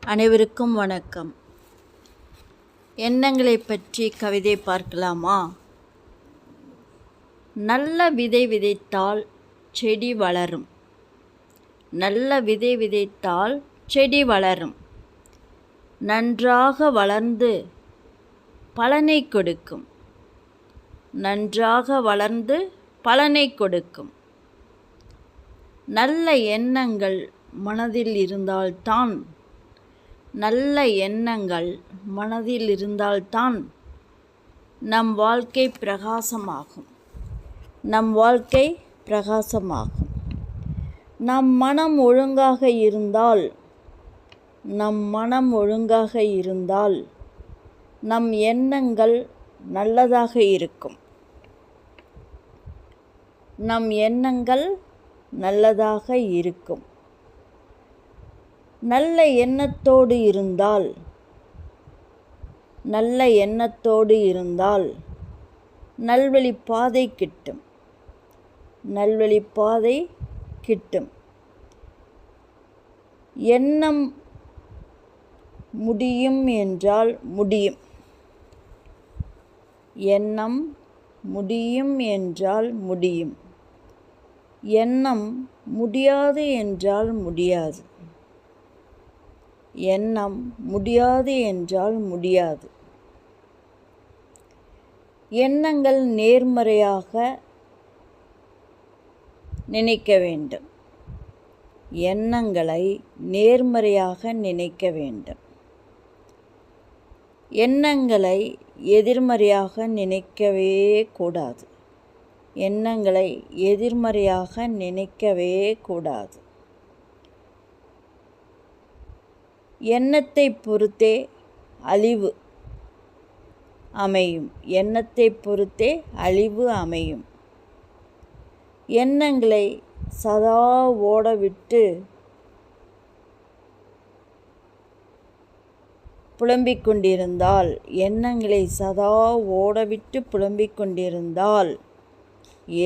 அனைவருக்கும் வணக்கம். எண்ணங்களை பற்றி கவிதை பார்க்கலாமா? நல்ல விதை விதைத்தால் செடி வளரும். நல்ல விதை விதைத்தால் செடி வளரும். நன்றாக வளர்ந்து பலனை கொடுக்கும். நன்றாக வளர்ந்து பலனை கொடுக்கும். நல்ல எண்ணங்கள் மனதில் இருந்தால்தான் நல்ல எண்ணங்கள் மனதில் இருந்தால்தான் நம் வாழ்க்கை பிரகாசமாகும். நம் வாழ்க்கை பிரகாசமாகும். நம் மனம் ஒழுங்காக இருந்தால் நம் எண்ணங்கள் நல்லதாக இருக்கும். நம் எண்ணங்கள் நல்லதாக இருக்கும். நல்ல எண்ணத்தோடு இருந்தால் நல்வழி பாதை கிட்டும். நல்வழி பாதை கிட்டும். எண்ணம் முடியும் என்றால் முடியும். எண்ணம் முடியும் என்றால் முடியும். எண்ணம் முடியாது என்றால் முடியாது. எண்ணம் முடியாது என்றால் முடியாது. எண்ணங்கள் நேர்மறையாக நினைக்க வேண்டும். எண்ணங்களை நேர்மறையாக நினைக்க வேண்டும். எண்ணங்களை எதிர்மறையாக நினைக்கவே கூடாது. எண்ணங்களை எதிர்மறையாக நினைக்கவே கூடாது. எண்ணத்தை பொறுத்தே அழிவு அமையும். எண்ணத்தை பொறுத்தே அழிவு அமையும். எண்ணங்களை சதா ஓடவிட்டு புலம்பிக் கொண்டிருந்தால் எண்ணங்களை சதா ஓடவிட்டு புலம்பிக் கொண்டிருந்தால்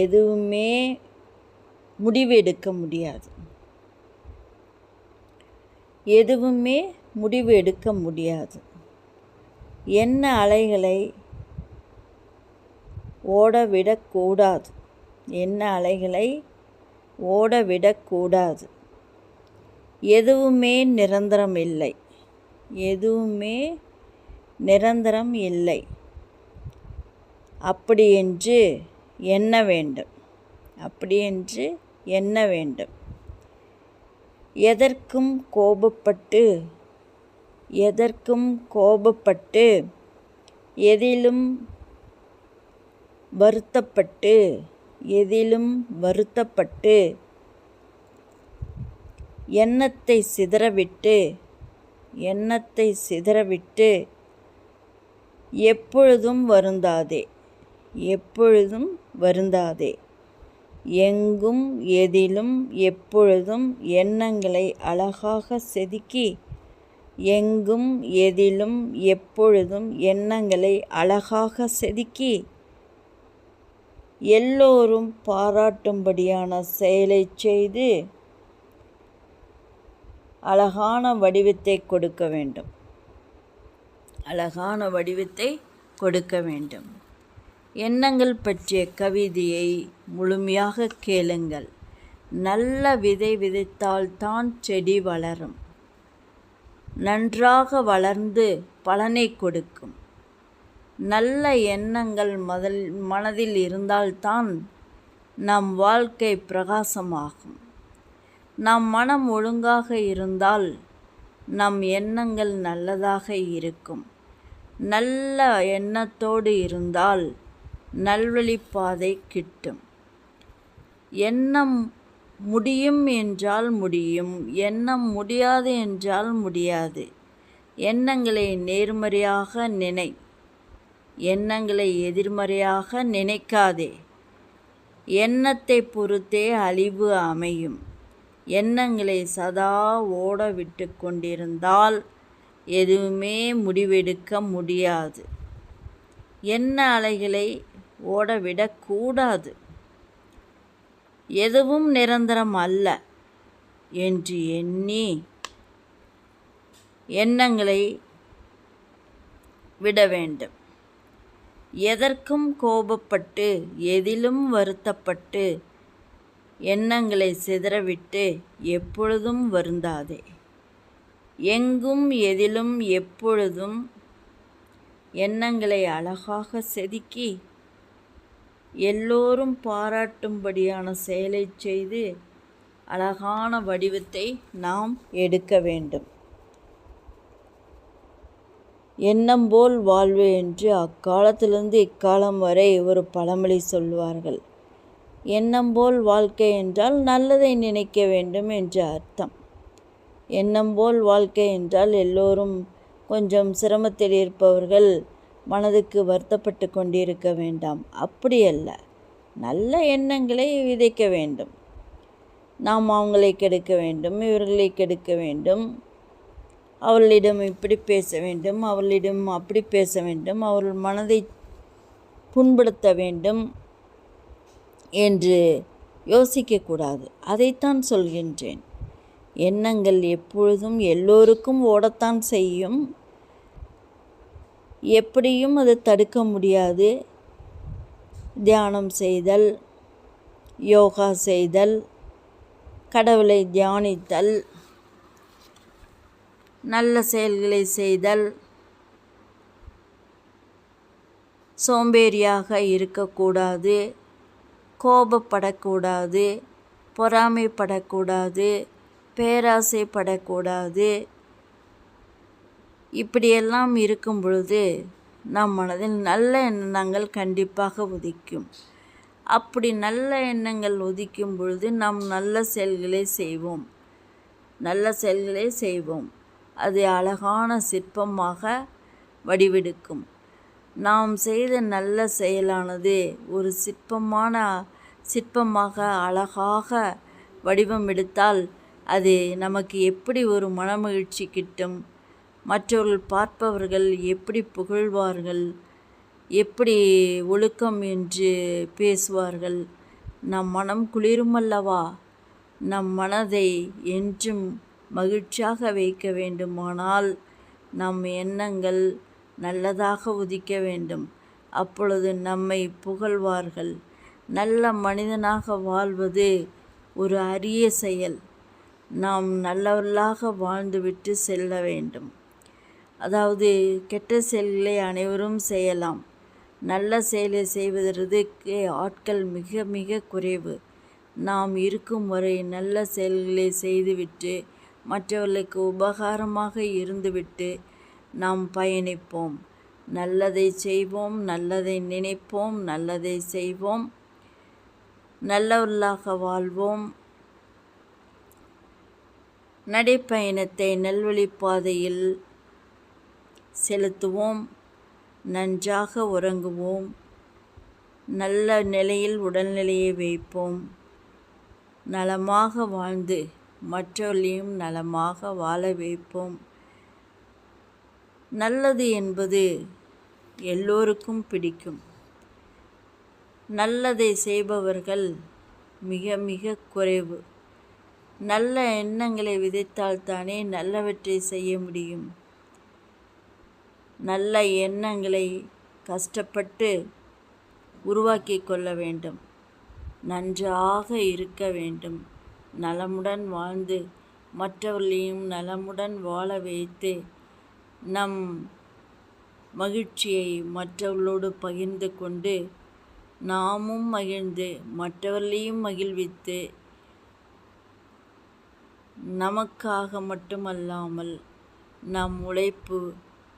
எதுவுமே முடிவெடுக்க முடியாது. எதுவுமே முடிவு எடுக்க முடியாது. எண்ண அலைகளை ஓடவிடக்கூடாது. எண்ண அலைகளை ஓடவிடக்கூடாது. எதுவுமே நிரந்தரம் இல்லை. எதுவுமே நிரந்தரம் இல்லை. அப்படியென்று எண்ண வேண்டும். அப்படியென்று எண்ண வேண்டும். எதற்கும் கோபப்பட்டு எதிலும் வருத்தப்பட்டு எண்ணத்தை சிதறவிட்டு எப்பொழுதும் வருந்தாதே. எங்கும் எதிலும் எப்பொழுதும் எண்ணங்களை அழகாக செதுக்கி எங்கும் எதிலும் எப்பொழுதும் எண்ணங்களை அழகாக செதுக்கி எல்லோரும் பாராட்டும்படியான செயலை செய்து அழகான வடிவத்தை கொடுக்க வேண்டும். அழகான வடிவத்தை கொடுக்க வேண்டும். எண்ணங்கள் பற்றிய கவிதையை முழுமையாக கேளுங்கள். நல்ல விதை விதைத்தால்தான் செடி வளரும். நன்றாக வளர்ந்து பலனை கொடுக்கும். நல்ல எண்ணங்கள் மனதில் இருந்தால்தான் நம் வாழ்க்கை பிரகாசமாகும். நம் மனம் ஒழுங்காக இருந்தால் நம் எண்ணங்கள் நல்லதாக இருக்கும். நல்ல எண்ணத்தோடு இருந்தால் நல்வழி பாதை கிட்டும். எண்ணம் முடியும் என்றால் முடியும். எண்ணம் முடியாது என்றால் முடியாது. எண்ணங்களை நேர்மறையாக நினை. எண்ணங்களை எதிர்மறையாக நினைக்காதே. எண்ணத்தை பொறுத்தே அழிவு அமையும். எண்ணங்களை சதா ஓட விட்டு கொண்டிருந்தால் எதுவுமே முடிவெடுக்க முடியாது. எண்ண அலைகளை ஓடவிடக்கூடாது. எதுவும் நிரந்தரம் அல்ல என்று எண்ணி எண்ணங்களை விட வேண்டும். எதற்கும் கோபப்பட்டு எதிலும் வருத்தப்பட்டு எண்ணங்களை சிதறவிட்டு எப்பொழுதும் வருந்தாதே. எங்கும் எதிலும் எப்பொழுதும் எண்ணங்களை அழகாக செதுக்கி எல்லோரும் பாராட்டும்படியான செயலை செய்து அழகான வடிவத்தை நாம் எடுக்க வேண்டும். எண்ணம் போல் வாழ்வு என்று அக்காலத்திலிருந்து இக்காலம் வரை ஒரு பழமொழி சொல்வார்கள். எண்ணம் போல் வாழ்க்கை என்றால் நல்லதை நினைக்க வேண்டும் என்று அர்த்தம். எண்ணம் போல் வாழ்க்கை என்றால் எல்லோரும் கொஞ்சம் சிரமத்தில் இருப்பவர்கள் மனதுக்கு வருத்தப்பட்டு கொண்டிருக்க வேண்டாம். அப்படி அல்ல, நல்ல எண்ணங்களை விதைக்க வேண்டும். நாம் அவங்களை கெடுக்க வேண்டும், இவர்களை கெடுக்க வேண்டும், அவர்களிடம் இப்படி பேச வேண்டும், அவர்களிடம் அப்படி பேச வேண்டும், அவர்கள் மனதை புண்படுத்த வேண்டும் என்று யோசிக்கக்கூடாது. அதைத்தான் சொல்கின்றேன். எண்ணங்கள் எப்பொழுதும் எல்லோருக்கும் ஓடத்தான் செய்யும். எப்படியும் அதை தடுக்க முடியாது. தியானம் செய்தல், யோகா செய்தல், கடவுளை தியானித்தல், நல்ல செயல்களை செய்தல், சோம்பேறியாக இருக்கக்கூடாது, கோபப்படக்கூடாது, பொறாமைப்படக்கூடாது, பேராசைப்படக்கூடாது. இப்படியெல்லாம் இருக்கும் பொழுது நம் மனதில் நல்ல எண்ணங்கள் கண்டிப்பாக உதிக்கும். அப்படி நல்ல எண்ணங்கள் உதிக்கும் பொழுது நாம் நல்ல செயல்களை செய்வோம். அது அழகான சிற்பமாக வடிவெடுக்கும். நாம் செய்த நல்ல செயலானது ஒரு சிற்பமாக அழகாக வடிவம் எடுத்தால் அது நமக்கு எப்படி ஒரு மனமகிழ்ச்சி கிட்டும். மற்றவர்கள் பார்ப்பவர்கள் எப்படி புகழ்வார்கள், எப்படி ஒழுக்கம் என்று பேசுவார்கள். நம் மனம் குளிருமல்லவா? நம் மனதை என்றும் மகிழ்ச்சியாக வைக்க வேண்டுமானால் நம் எண்ணங்கள் நல்லதாக உதிக்க வேண்டும். அப்பொழுது நம்மை புகழ்வார்கள். நல்ல மனிதனாக வாழ்வது ஒரு அரிய செயல். நாம் நல்லவர்களாக வாழ்ந்துவிட்டு செல்ல வேண்டும். அதாவது கெட்ட செயல்களை அனைவரும் செய்யலாம். நல்ல செயலை செய்வதற்கு ஆட்கள் மிக மிக குறைவு. நாம் இருக்கும் வரை நல்ல செயல்களை செய்துவிட்டு மற்றவர்களுக்கு உபகாரமாக இருந்துவிட்டு நாம் பயணிப்போம். நல்லதை செய்வோம், நல்லதை நினைப்போம், நல்லதை செய்வோம், நல்லவர்களாக வாழ்வோம். நடைப்பயணத்தை நல்வழிப்பாதையில் செலுத்துவோம். நன்றாக உறங்குவோம். நல்ல நிலையில் உடல்நிலையை வைப்போம். நலமாக வாழ்ந்து மற்றவர்களையும் நலமாக வாழ வைப்போம். நல்லது என்பது எல்லோருக்கும் பிடிக்கும். நல்லதை செய்பவர்கள் மிக மிக குறைவு. நல்ல எண்ணங்களை விதைத்தால்தானே நல்லவற்றை செய்ய முடியும். நல்ல எண்ணங்களை கஷ்டப்பட்டு உருவாக்கி கொள்ள வேண்டும். நன்றாக இருக்க வேண்டும். நலமுடன் வாழ்ந்து மற்றவர்களையும் நலமுடன் வாழ வைத்து நம் மகிழ்ச்சியை மற்றவர்களோடு பகிர்ந்து கொண்டு நாமும் மகிழ்ந்து மற்றவர்களையும் மகிழ்வித்து நமக்காக மட்டுமல்லாமல் நம் உழைப்பு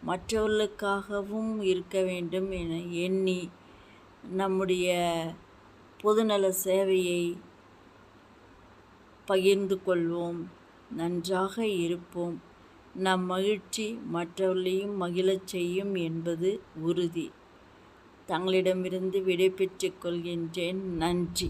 மற்றவர்களுக்காகவும் இருக்க வேண்டும் என எண்ணி நம்முடைய பொதுநல சேவையை பகிர்ந்து கொள்வோம். நன்றாக இருப்போம். நம் மகிழ்ச்சி மற்றவர்களையும் மகிழச் செய்யும் என்பது உறுதி. தங்களிடமிருந்து விடை பெற்றுக் கொள்கின்றேன். நன்றி.